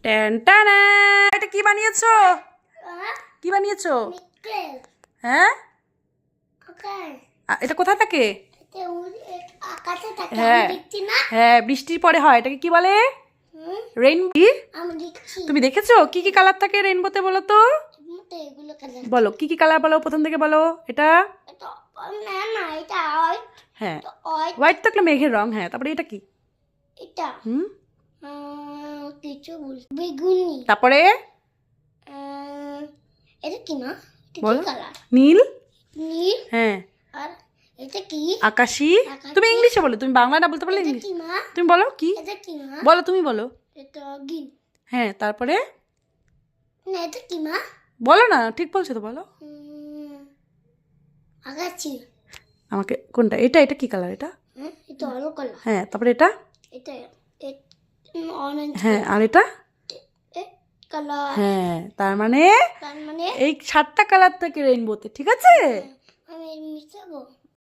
Tan টানা। এটা কি বানিয়েছো? কি বানিয়েছো? হ্যাঁ, এটা কোথায় থাকে? হ্যাঁ হ্যাঁ, বৃষ্টির পরে হয়। এটাকে কি বলে? রেইনবো। তুমি দেখেছো কি কি কালার থাকে রেইনবোতে? বলো তো, বলো কি কি কালার, বলো প্রথম থেকে বলো। এটা হ্যাঁ, হোয়াইট থাকলে মেঘের রং। হ্যাঁ, তারপরে এটা কি? বেগুনি। তারপরে এটা কি না? বলো। নীল। নীল। হ্যাঁ। আর এটা কি? আকাশী। তুমি ইংলিশে বলো, তুমি বাংলা না বলতে পারলে ইংলিশ। তুমি বলো কি? এটা কি মা? বলো, তুমি বলো। এটা গ্রিন। হ্যাঁ, তারপরে না, এটা কি মা? বলো না, ঠিক বলছো তো, বলো। আকাশী। আমাকে কোনটা? এটা এটা কি কালার? এটা এটা অরেঞ্জ কালার। হ্যাঁ, তারপরে এটা এটা অরেঞ্জ। হ্যাঁ, আর এটা কালার। হ্যাঁ, তার মানে তার মানে এই 7টা কালার থাকে রেইনবোতে, ঠিক আছে? আমি মিশাবো।